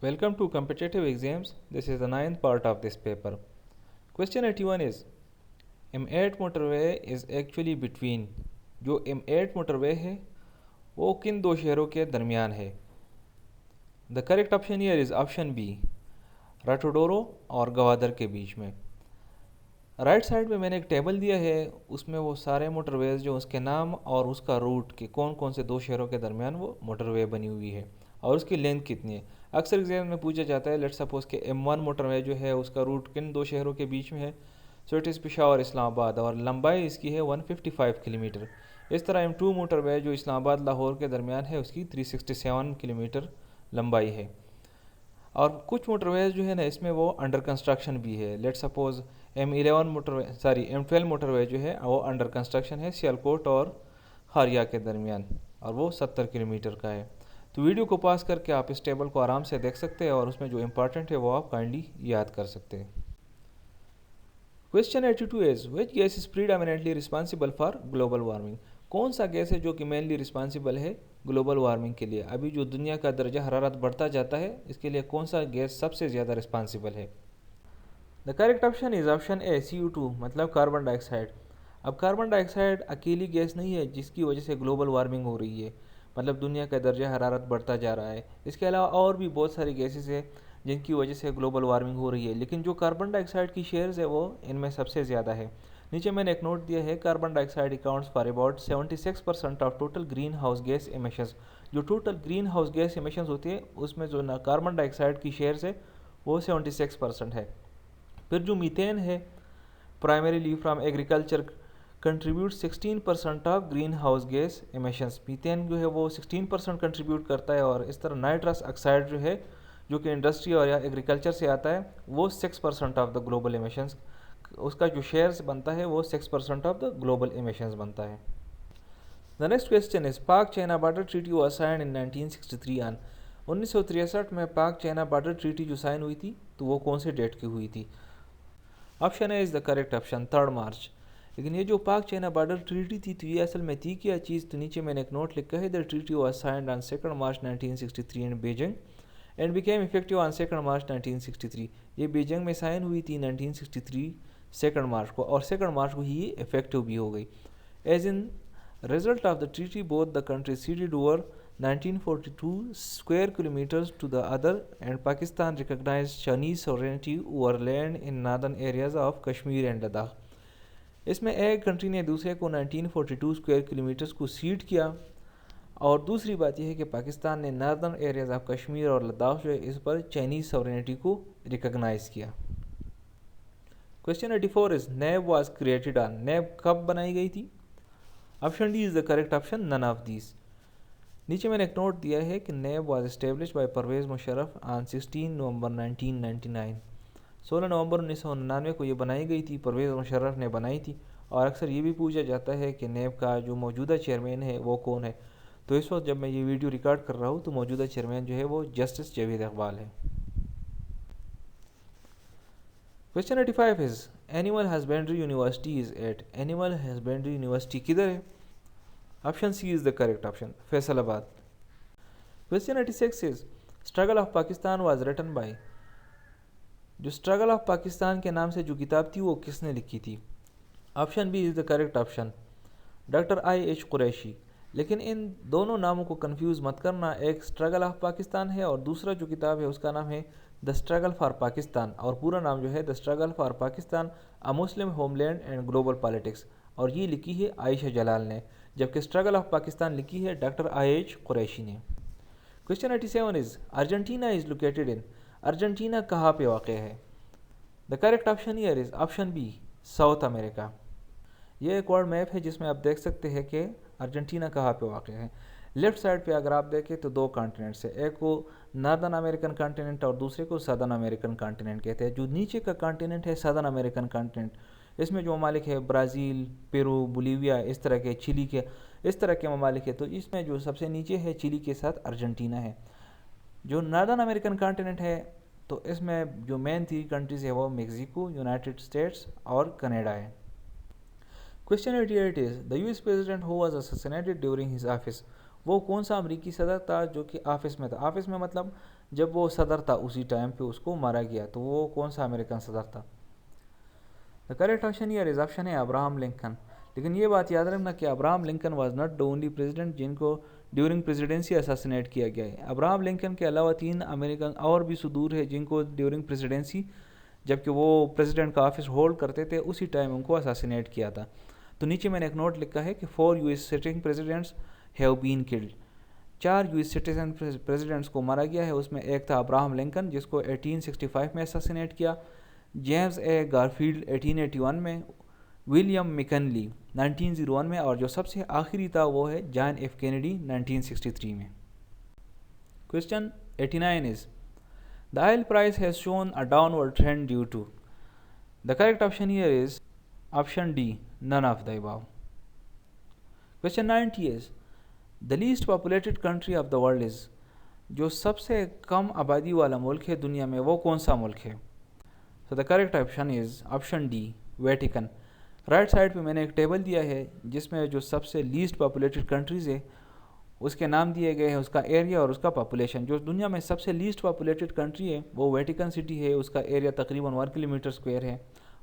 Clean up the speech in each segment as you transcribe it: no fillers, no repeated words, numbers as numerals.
Welcome to competitive exams. This is the ninth part of this paper. Question 81 is M8 motorway is actually between. जो M8 motorway है वो किन दो शहरों के दरमियान है? The correct option here is option B, राटोडोरो और गवादर के बीच में. राइट साइड में मैंने एक टेबल दिया है, उसमें वो सारे मोटरवेज जो उसके नाम और उसका रूट कि कौन कौन से दो शहरों के दरमियान वो मोटरवे बनी हुई है और उसकी लेंथ कितनी है. अक्सर एग्जाम में पूछा जाता है, लेट्स सपोज कि M1 मोटरवे जो है उसका रूट किन दो शहरों के बीच में है. So it is Peshawar Islamabad और लंबाई इसकी है 155 किलोमीटर. इस तरह M2 मोटरवे जो इस्लामाबाद लाहौर के दरमियान है उसकी 367 किलोमीटर लंबाई है. और कुछ मोटरवेज जो है ना इसमें वो अंडर कंस्ट्रक्शन भी है. लेट्स सपोज M12 मोटरवे जो है वो अंडर कंस्ट्रक्शन है सियालकोट और खारिया के दरमियान और वो 70 किलोमीटर का है. तो वीडियो को पास करके आप इस टेबल को आराम से देख सकते हैं और उसमें जो इम्पॉर्टेंट है वो आप काइंडली याद कर सकते हैं. Question 82 is which gas is predominantly responsible for global warming. कौन सा गैस है जो कि मेनली रिस्पॉन्सिबल है ग्लोबल वार्मिंग के लिए? अभी जो दुनिया का दर्जा हरारत बढ़ता जाता है इसके लिए कौन सा गैस सबसे ज़्यादा रिस्पॉन्सिबल है? The correct option is option A CO2 मतलब कार्बन डाइऑक्साइड. अब कार्बन डाइऑक्साइड अकेली गैस नहीं है जिसकी वजह से ग्लोबल वार्मिंग हो रही है, मतलब दुनिया का दर्जा हरारत बढ़ता जा रहा है. इसके अलावा और भी बहुत सारी गैसेस है जिनकी वजह से ग्लोबल वार्मिंग हो रही है, लेकिन जो कार्बन डाइऑक्साइड की शेयर्स है वो इनमें सबसे ज़्यादा है. नीचे मैंने एक नोट दिया है, carbon dioxide accounts for about 76% of total greenhouse gas emissions. जो total greenhouse gas emissions होती है उसमें जो ना कार्बन डाइऑक्साइड की शेयर्स है वो 76% है. फिर जो मीथेन है primarily from agriculture contribute 16% of green house gas emissions. Methane जो है वो 16% कंट्रीब्यूट करता है. और इस तरह नाइट्रस ऑक्साइड जो है जो कि इंडस्ट्री और या एग्रीकल्चर से आता है वो 6% ऑफ द ग्लोबल एमिशंस, उसका जो शेयर्स बनता है वो 6% ऑफ द ग्लोबल एमिशंस बनता है. द नेक्स्ट क्वेश्चन इज पाक China border treaty was signed in 1963 on. 1963 में पाक चाइना बॉर्डर ट्रीटी जो साइन हुई थी तो वो कौन से डेट की हुई थी? Option A is the correct option 3 मार्च. लेकिन ये जो पाक चाइना बॉर्डर ट्रीटी थी तो ये असल में थी क्या चीज़? तो नीचे मैंने एक नोट लिखा है, the treaty was signed on 2 March 1963 in Beijing and became effective on 2 मार्च 1963. ये बीजिंग में साइन हुई थी 1963 2 मार्च को और 2 मार्च को ही ये इफेक्टिव भी हो गई. As in result of the treaty both the country ceded over 1942 square kilometers to the other and Pakistan recognized Chinese sovereignty over land in northern areas of Kashmir and Ladakh. इसमें एक country ने दूसरे को 1942 square kilometres को seed किया और दूसरी बात यह है कि पाकिस्तान ने नॉर्दर्न एरियाज ऑफ कश्मीर और लद्दाख जो है इस पर चाइनीज़ सॉवरेनिटी को रिकग्नाइज़ किया. Question 84 is NAB was created on. NAB कब बनाई गई थी? Option D is the correct option, none of these. नीचे मैंने एक नोट दिया है कि NAB was establish by Pervez Musharraf on 16 नवंबर 1999. 16 नवंबर 1999 को ये बनाई गई थी, परवेज़ मुशर्रफ ने बनाई थी. और अक्सर ये भी पूछा जाता है कि नेब का जो मौजूदा चेयरमैन है वो कौन है. तो इस वक्त जब मैं ये वीडियो रिकॉर्ड कर रहा हूँ तो मौजूदा चेयरमैन जो है वो जस्टिस जावेद इकबाल है. Question 85 is animal husbandry university is at. Animal husbandry university किधर है? Option C is the correct option, Faisalabad. Question 86 is struggle of Pakistan was written by. जो स्ट्रगल ऑफ पाकिस्तान के नाम से जो किताब थी वो किसने लिखी थी? Option B is the correct option, doctor IH Qureshi. लेकिन इन दोनों नामों को कंफ्यूज मत करना, एक स्ट्रगल ऑफ पाकिस्तान है और दूसरा जो किताब है उसका नाम है द स्ट्रगल फॉर पाकिस्तान और पूरा नाम जो है the struggle for Pakistan a Muslim homeland and global politics, और ये लिखी है आयशा जलाल ने, जबकि स्ट्रगल ऑफ पाकिस्तान लिखी है डॉक्टर IH कुरैशी ने. Question 87 is Argentina is located in. Argentina कहाँ पे वाक़ है? The correct option here is option B, South America. ये एक वर्ल्ड मैप है जिसमें आप देख सकते हैं कि अर्जेंटीना कहाँ पे वाक़ है. लेफ़्ट साइड पे अगर आप देखें तो दो कॉन्टिनेंट्स है, एक को नॉर्दर्न अमेरिकन कॉन्टिनेंट और दूसरे को सदर्न अमेरिकन कॉन्टिनेंट कहते हैं. जो नीचे का कॉन्टिनेंट है सदर्न अमेरिकन कॉन्टिनेंट, इसमें जो ममालिक है ब्राज़ील, पेरू, बोलीविया, इस तरह के, चिली के, इस तरह के ममालिक है. तो इसमें जो सबसे नीचे है चिली के साथ अर्जेंटीना है. जो नॉर्दर्न अमेरिकन कॉन्टिनेंट है तो इसमें जो मेन 3 कंट्रीज़ है वो मेक्सिको, यूनाइटेड स्टेट्स और कनाडा है. Question 88 is the US president who was assassinated during his office. वो कौन सा अमरीकी सदर था जो कि ऑफिस में था? ऑफिस में मतलब جب وہ صدر تھا اسی ٹائم پہ اس کو مارا گیا. تو وہ کون سا امریکن صدر تھا؟ The correct option here is option ہے ابراہم لنکن. لیکن یہ بات یاد رکھنا کہ Abraham Lincoln was not the only president جن کو ڈیورنگ پریزیڈنسی اساسینیٹ کیا گیا ہے. ابراہم لنکن کے علاوہ 3 امریکن اور بھی صدور ہے جن کو ڈیورنگ پریزیڈنسی، جبکہ وہ پریزیڈنٹ کا آفس ہولڈ کرتے تھے، اسی ٹائم ان کو اساسینیٹ کیا تھا. تو نیچے میں نے ایک نوٹ لکھا ہے کہ 4 US sitting presidents have been killed. 4 US citizen presidents کو مارا گیا ہے. اس میں ایک تھا ابراہم لنکن جس کو 1865 میں اساسینیٹ کیا، جیمز اے گارفیلڈ 1881 میں، ولیم مکنلی 1901 میں، اور جو سب سے آخری تھا وہ ہے جان ایف کینیڈی 1963 میں. Question 89 is the oil price has shown a downward trend due to. The correct option here is option D, none of the above. Question 90 is the least populated country of the world is. جو سب سے کم آبادی والا ملک ہے دنیا میں وہ کون سا ملک ہے؟ So the correct option is option D, Vatican. Right side پہ میں نے ایک ٹیبل دیا ہے جس میں جو سب سے لیسٹ پاپولیٹڈ کنٹریز ہے اس کے نام دیے گئے ہیں، اس کا ایریا اور اس کا پاپولیشن. جو دنیا میں سب سے لیسٹ پاپولیٹڈ کنٹری ہے وہ ویٹیکن سٹی ہے. اس کا ایریا تقریباً 1 کلومیٹر اسکوائر ہے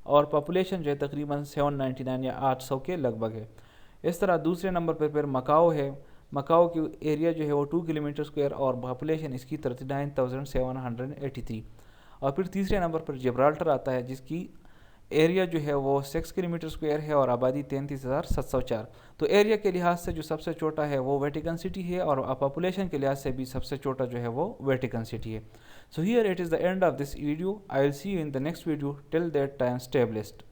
اور پاپولیشن جو ہے تقریباً 799 یا 800 کے لگ بھگ ہے. اس طرح دوسرے نمبر پہ پھر مکاؤ ہے. مکاؤ کی ایریا جو ہے وہ 2 کلومیٹر اسکوائر اور پاپولیشن اس کی 39,783. اور پھر تیسرے نمبر پر جبرالٹر آتا ہے جس کی ایریا جو ہے وہ 6 کلومیٹر اسکوائر ہے اور آبادی 33,704. تو ایریا کے لحاظ سے جو سب سے چھوٹا ہے وہ ویٹیکن سٹی ہے اور پاپولیشن کے لحاظ سے بھی سب سے چھوٹا جو ہے وہ ویٹیکن سٹی ہے. So here it is the end of this video. I will see you in the next video. Till that time, stay blessed.